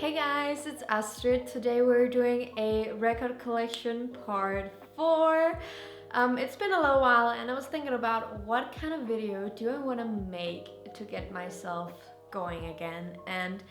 Hey guys, it's Astrid. Today we're doing a record collection part 4. It's been a little while and I was thinking about what kind of video do I want to make to get myself going again, and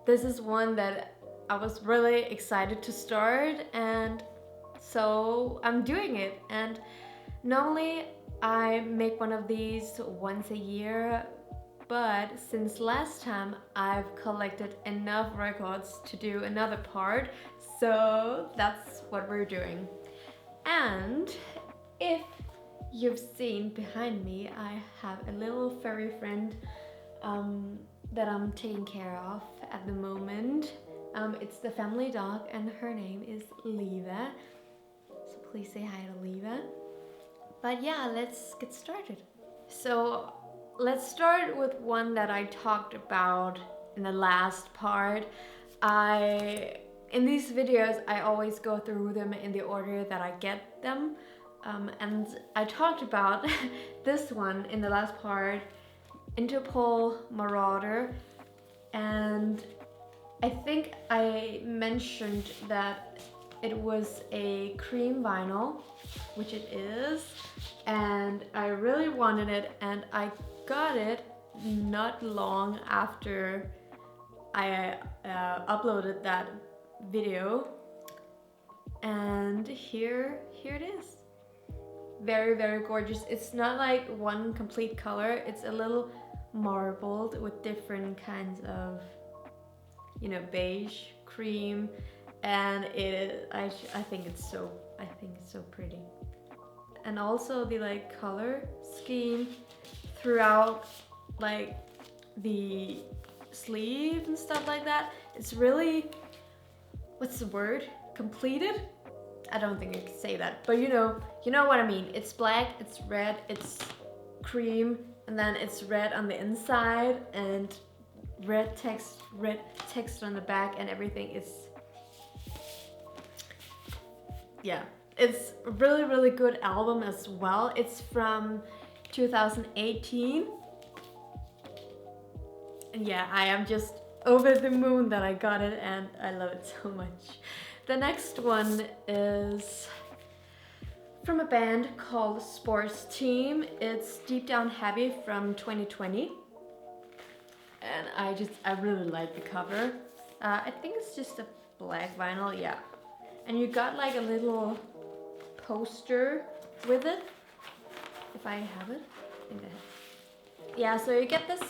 this is one that I was really excited to start, and so I'm doing it. And normally I make one of these once a year, but since last time I've collected enough records to do another part, so that's what we're doing. And if you've seen behind me, I have a little furry friend that I'm taking care of at the moment. It's the family dog and her name is Leva, so please say hi to Leva. But yeah, let's get started. So let's start with one that I talked about in the last part. In these videos, I always go through them in the order that I get them. And I talked about this one in the last part, Interpol Marauder. And I think I mentioned that it was a cream vinyl, which it is. And I really wanted it, and I got it not long after I uploaded that video, and here it is. Very, very gorgeous. It's not like one complete color, it's a little marbled with different kinds of, beige, cream, and I think it's so pretty. And also the color scheme throughout the sleeve and stuff like that, it's really, what's the word, completed? I don't think I could say that, but you know what I mean. It's black, it's red, it's cream, and then it's red on the inside and red text on the back, and everything is, yeah. It's a really, really good album as well. It's from 2018. And yeah, I am just over the moon that I got it, and I love it so much. The next one is from a band called Sports Team. It's Deep Down Heavy from 2020. And I really like the cover. I think it's just a black vinyl, yeah. And you got a little poster with it, if I have it. I think I have. Yeah, so you get this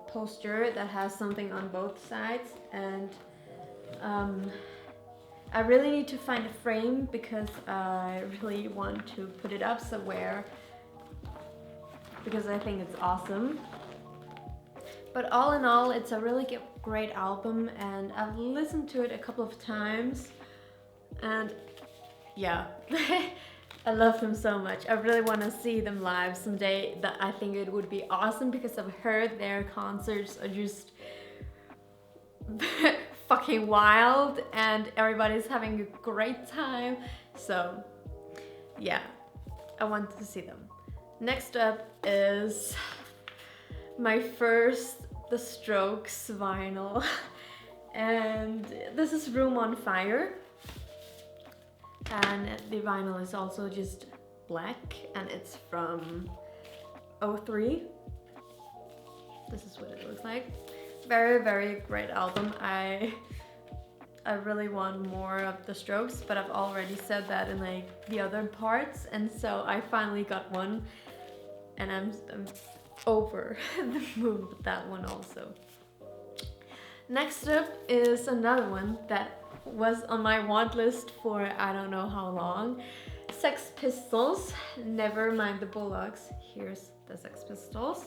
poster that has something on both sides, and I really need to find a frame because I really want to put it up somewhere because I think it's awesome. But all in all, it's a really great album, and I've listened to it a couple of times, and yeah. I love them so much. I really want to see them live someday. That I think it would be awesome because I've heard their concerts are just fucking wild and everybody's having a great time. So yeah, I want to see them. Next up is my first The Strokes vinyl, and this is Room on Fire. And the vinyl is also just black, and it's from 03. This is what it looks like. Very, very great album. I really want more of The Strokes, but I've already said that in the other parts, and so I finally got one, and I'm over the moon with that one also. Next up is another one that was on my want list for I don't know how long. Sex Pistols, Never Mind the Bollocks. Here's the Sex Pistols.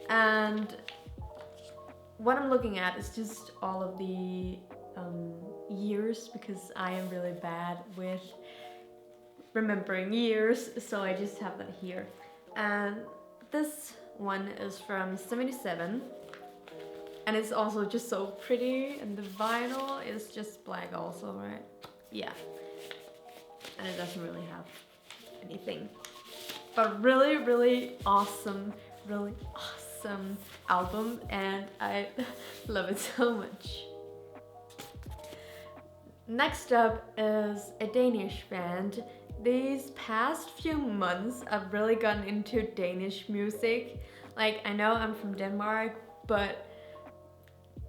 And what I'm looking at is just all of the years, because I am really bad with remembering years, so I just have that here. And this one is from 77. And it's also just so pretty, and the vinyl is just black also, right? Yeah. And it doesn't really have anything. But really, really awesome album, and I love it so much. Next up is a Danish band. These past few months I've really gotten into Danish music. Like, I know I'm from Denmark, but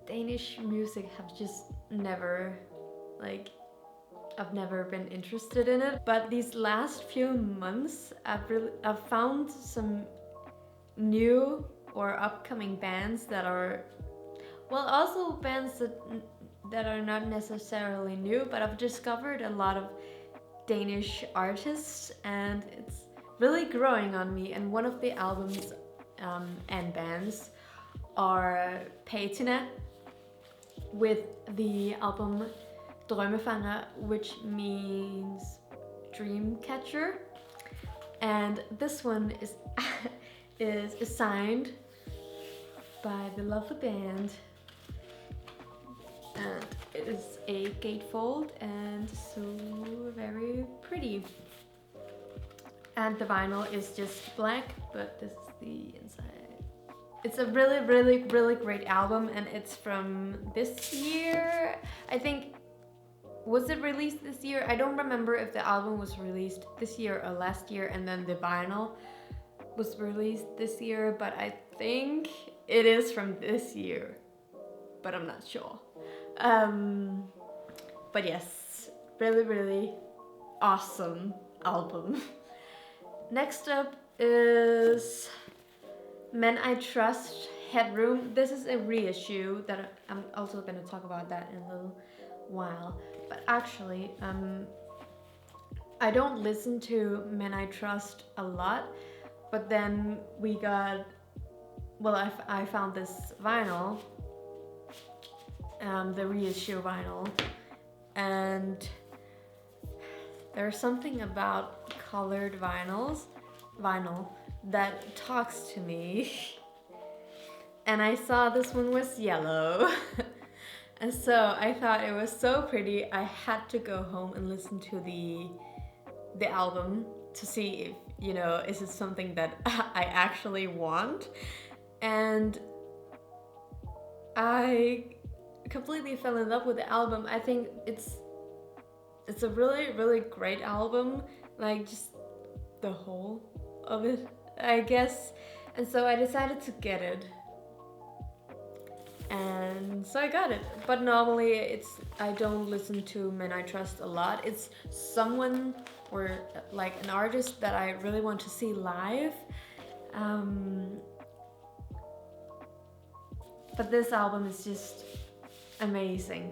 Danish music have just never, like, I've never been interested in it. But these last few months I've found some new or upcoming bands that are, well, also bands that are not necessarily new, but I've discovered a lot of Danish artists and it's really growing on me. And one of the albums and bands are PATINA with the album Drømmefanger, which means dream catcher. And this one is is signed by the lovely band, and it is a gatefold and so very pretty. And the vinyl is just black, but this is the inside. It's a really great album, and it's from this year. I think, was it released this year? I don't remember if the album was released this year or last year and then the vinyl was released this year, but I think it is from this year, but I'm not sure. But yes, really awesome album. Next up is Men I Trust, Headroom. This is a reissue that I'm also going to talk about that in a little while. But actually, I don't listen to Men I Trust a lot, but then we got, well, I found this vinyl, the reissue vinyl, and there's something about colored vinyl that talks to me. And I saw this one was yellow. And so I thought it was so pretty, I had to go home and listen to the album to see if, you know, is it something that I actually want. And I completely fell in love with the album. I think it's a really great album, like just the whole of it, I guess. And so I decided to get it. And so I got it. But normally I don't listen to Men I Trust a lot. It's someone or like an artist that I really want to see live. But this album is just amazing.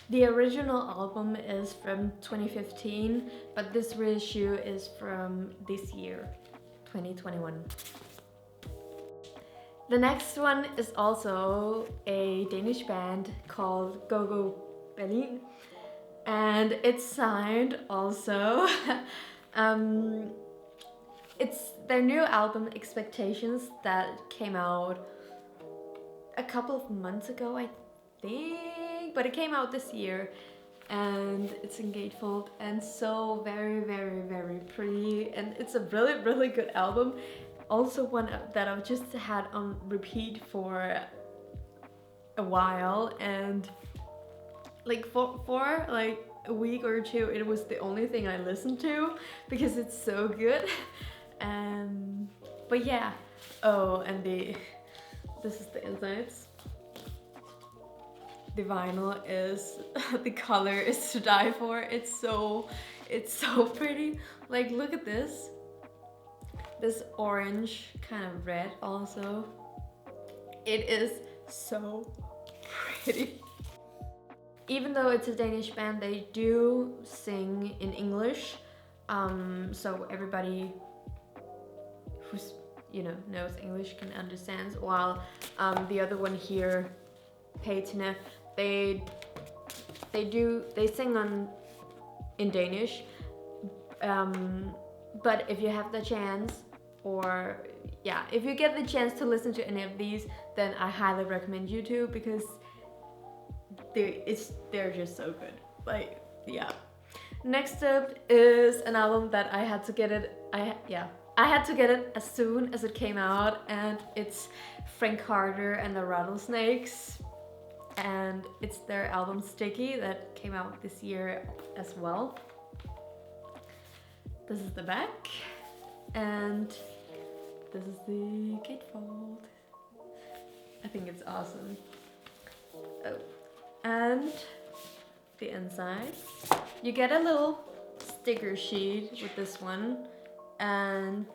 The original album is from 2015, but this reissue is from this year, 2021. The next one is also a Danish band called Go Go Berlin, and it's signed also. It's their new album Expectations that came out a couple of months ago, I think, but it came out this year, and it's in gatefold and so very pretty, and it's a really good album. Also one that I've just had on repeat for a while, and like for like a week or two it was the only thing I listened to because it's so good. But yeah. Oh, and this is the insides. The vinyl is the color is to die for. It's so pretty. Like, look at this orange kind of red also. It is so pretty. Even though it's a Danish band, they do sing in English, so everybody who's, you know, knows English can understand, while the other one here, PATINA, they sing in Danish, but if you have the chance, or yeah, if you get the chance to listen to any of these, then I highly recommend you to, because they're just so good. Like, yeah. Next up is an album that I had to get it. I had to get it as soon as it came out, and it's Frank Carter and the Rattlesnackes. and it's their album Sticky that came out this year as well. This is the back, and this is the gatefold. I think it's awesome. Oh, and the inside. You get a little sticker sheet with this one, and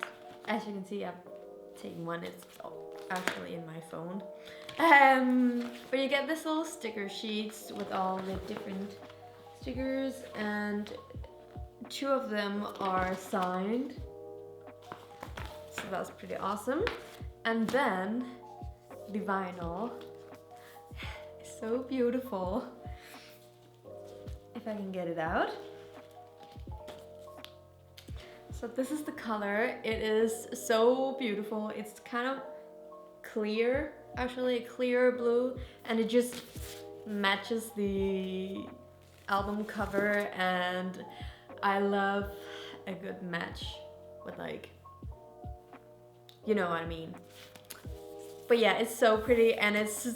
as you can see, I've taken one. It's actually in my phone. But you get this little sticker sheets with all the different stickers, and 2 of them are signed. So that's pretty awesome. And then the vinyl is so beautiful. If I can get it out. So this is the color. It is so beautiful. It's kind of clear, actually a clear blue, and it just matches the album cover, and I love a good match with, like, you know what I mean. But yeah, it's so pretty, and it's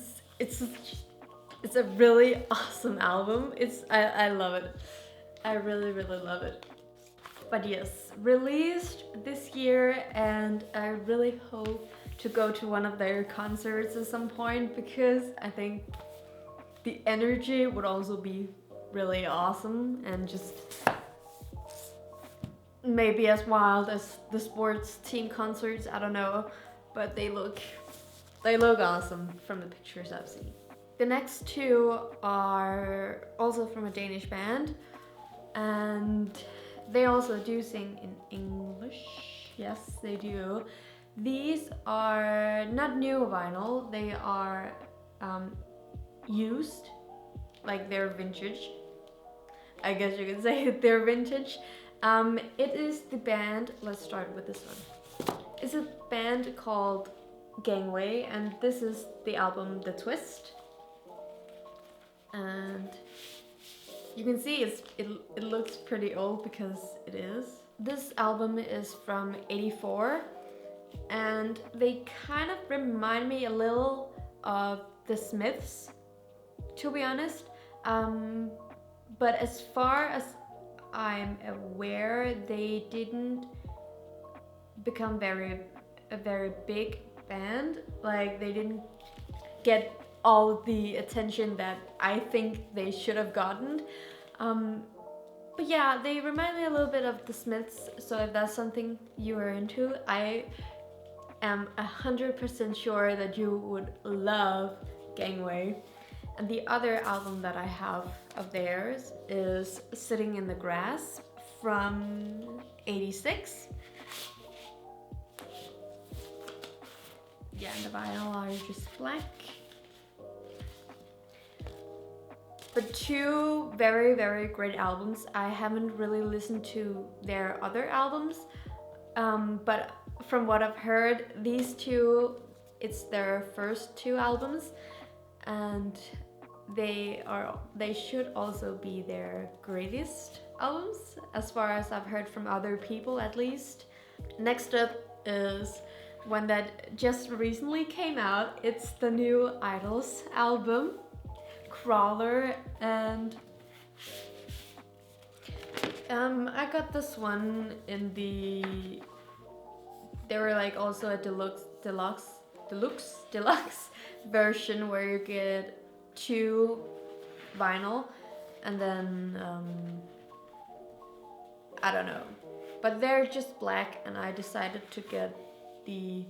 a really awesome album. I love it. I really love it. But yes, released this year, and I really hope to go to one of their concerts at some point, because I think the energy would also be really awesome, and just maybe as wild as the sports team concerts, I don't know, but they look awesome from the pictures I've seen. The next 2 are also from a Danish band, and they also do sing in English. Yes, they do. These are not new vinyl, they are used, like they're vintage. I guess you could say they're vintage. It is the band, let's start with this one. It's a band called Gangway, and this is the album The Twist. And you can see it looks pretty old, because it is. This album is from '84, and they kind of remind me a little of the Smiths, to be honest. But as far as I'm aware, they didn't become a very big band. Like, they didn't get all the attention that I think they should have gotten. But yeah, they remind me a little bit of the Smiths, so if that's something you are into, I am 100% sure that you would love Gangway. And the other album that I have of theirs is Sitting in the Grass from '86. Yeah, and the vinyl are just black. But 2 very great albums. I haven't really listened to their other albums, but from what I've heard, these 2, it's their first 2 albums, and they should also be their greatest albums, as far as I've heard from other people at least. Next up is one that just recently came out. It's the new Idols album, Crawler, and I got this one in they were like also a deluxe version, where you get 2 vinyl, and then I don't know, but they're just black, and I decided to get the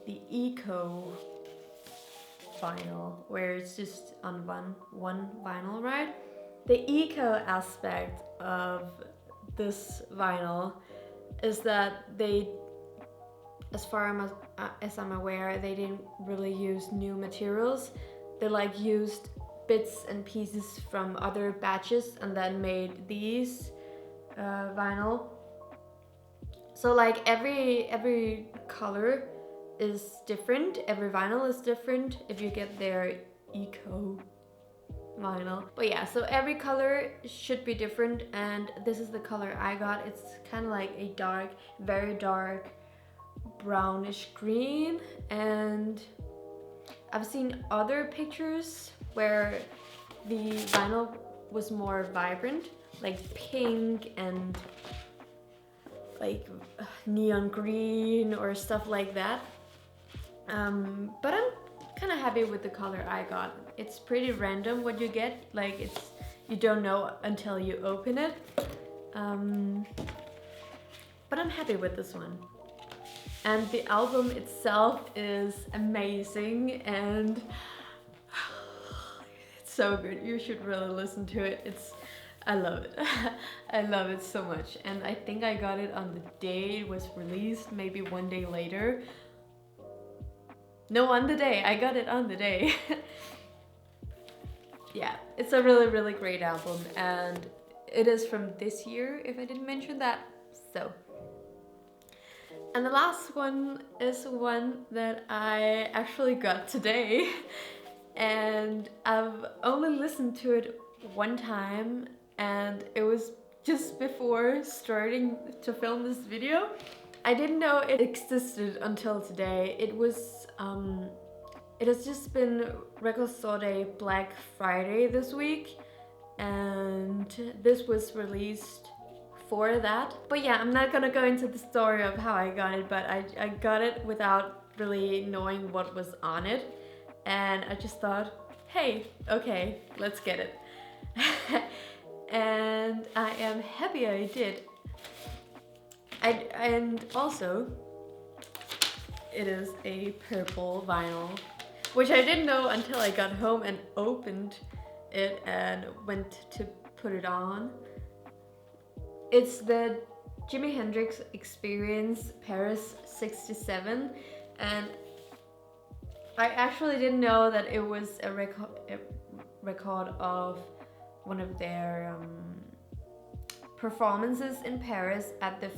eco vinyl, where it's just on one vinyl, right? The eco aspect of this vinyl is that they, as far as I'm aware, they didn't really use new materials. They like used bits and pieces from other batches and then made these vinyl. So like every color is different, every vinyl is different if you get their eco vinyl. But yeah, so every color should be different, and this is the color I got. It's kind of like a dark, very dark brownish green, and I've seen other pictures where the vinyl was more vibrant, like pink and like neon green or stuff like that. But I'm kind of happy with the color I got. It's pretty random what you get, like you don't know until you open it. But I'm happy with this one. And the album itself is amazing and it's so good. You should really listen to it. I love it. I love it so much. And I think I got it on the day it was released, maybe one day later. No, on the day. I got it on the day. Yeah, it's a really, really great album. And it is from this year, if I didn't mention that. So. And the last one is one that I actually got today. And I've only listened to it one time, and it was just before starting to film this video. I didn't know it existed until today. It has just been Record Store Day Black Friday this week, and this was released for that. But yeah, I'm not gonna go into the story of how I got it, but I got it without really knowing what was on it. And I just thought, hey, okay, let's get it. And I am happy I did. And also, it is a purple vinyl, which I didn't know until I got home and opened it and went to put it on. It's the Jimi Hendrix Experience Paris 67, and I actually didn't know that it was a record of one of their performances in Paris at the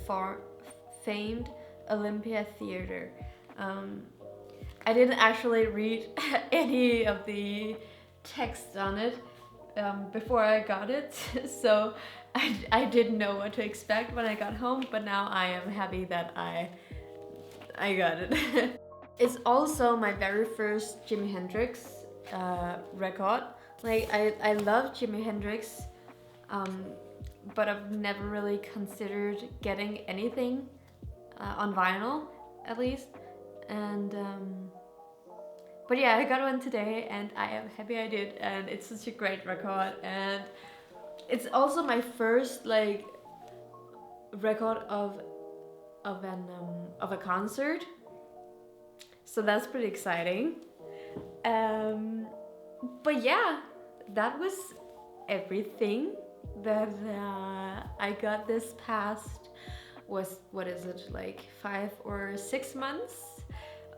famed Olympia Theater. I didn't actually read any of the text on it before I got it, so I didn't know what to expect when I got home, but now I am happy that I got it. It's also my very first Jimi Hendrix record. Like, I love Jimi Hendrix, but I've never really considered getting anything on vinyl, at least. And but yeah, I got one today and I am happy I did, and it's such a great record. And it's also my first like record of a concert, so that's pretty exciting. But yeah, that was everything that I got this past, what is it, like 5 or 6 months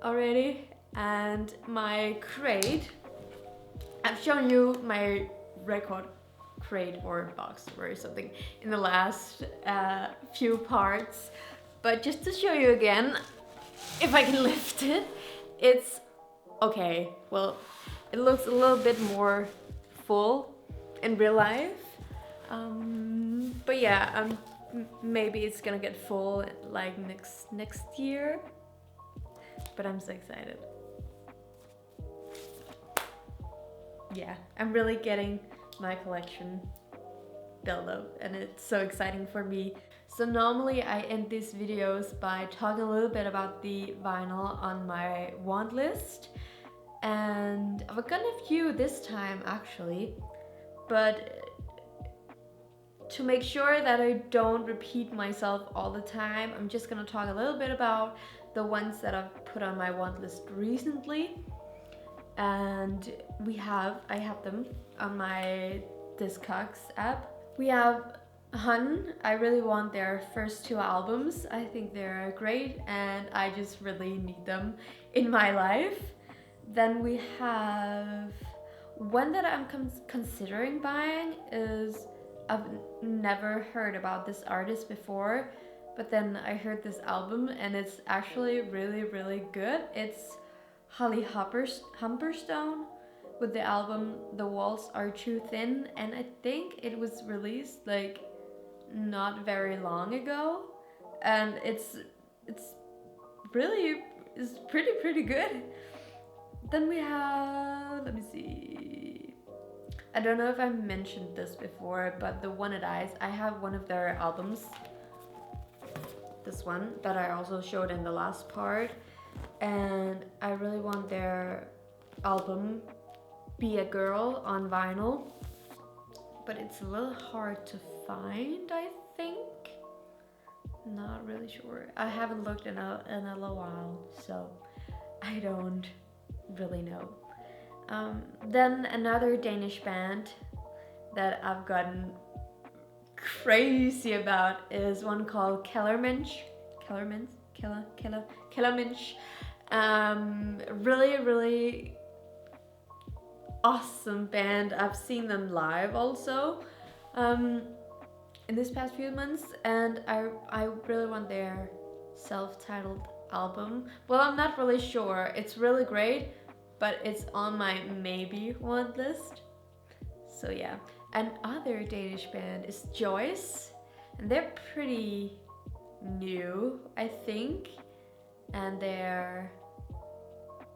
already. And my crate, I've shown you my record crate or box or something in the last few parts, but just to show you again, if I can lift it, it's okay. Well, it looks a little bit more full in real life, but yeah, maybe it's gonna get full like next year, but I'm so excited. Yeah, I'm really getting my collection built up, and it's so exciting for me. So normally I end these videos by talking a little bit about the vinyl on my want list, and I've got a few this time actually, but to make sure that I don't repeat myself all the time, I'm just gonna talk a little bit about the ones that I've put on my want list recently. And I have them on my Discogs app. We have Hun. I really want their first 2 albums. I think they're great and I just really need them in my life. Then we have one that I'm considering buying. I've never heard about this artist before, but then I heard this album and it's actually really, really good. It's Holly Humberstone with the album The Walls Are Too Thin, and I think it was released like not very long ago, and it's pretty good. Then we have, let me see, I don't know if I mentioned this before, but the One It Eyes, I have one of their albums. This one that I also showed in the last part. And I really want their album, Be a Girl, on vinyl. But it's a little hard to find, I think. Not really sure. I haven't looked in a little while, so I don't really know. Then another Danish band that I've gotten crazy about is one called Kellermensch. Kellermensch. Really awesome band. I've seen them live also in this past few months, and I really want their self-titled album. Well, I'm not really sure. It's really great, but it's on my maybe want list. So yeah. Another Danish band is Joyce, and they're pretty new, I think, and their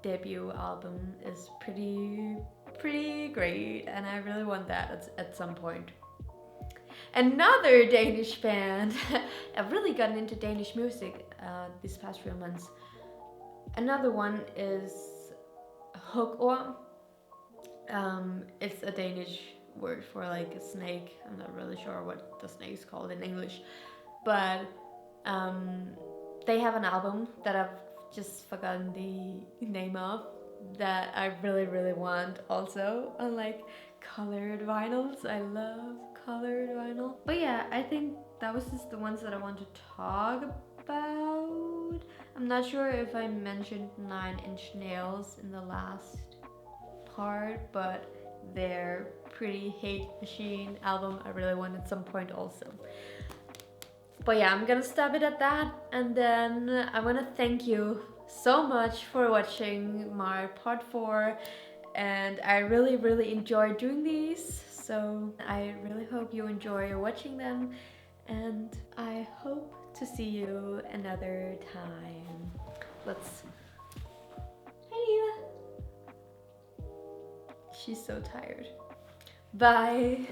debut album is pretty great, and I really want that at some point. Another Danish band. I've really gotten into Danish music these past few months. Another one is Hugorm. It's a Danish word for like a snake. I'm not really sure what the snake is called in English, but they have an album that I've just forgotten the name of that I really want also on like colored vinyls. I love colored vinyl. But yeah, I think that was just the ones that I want to talk about. I'm not sure if I mentioned 9 Inch Nails in the last part, but their Pretty Hate Machine album I really want at some point also. But yeah, I'm gonna stop it at that, and then I wanna thank you so much for watching my part 4, and I really enjoyed doing these, so I really hope you enjoy watching them, and I hope to see you another time. Let's... Hi Nila! She's so tired. Bye!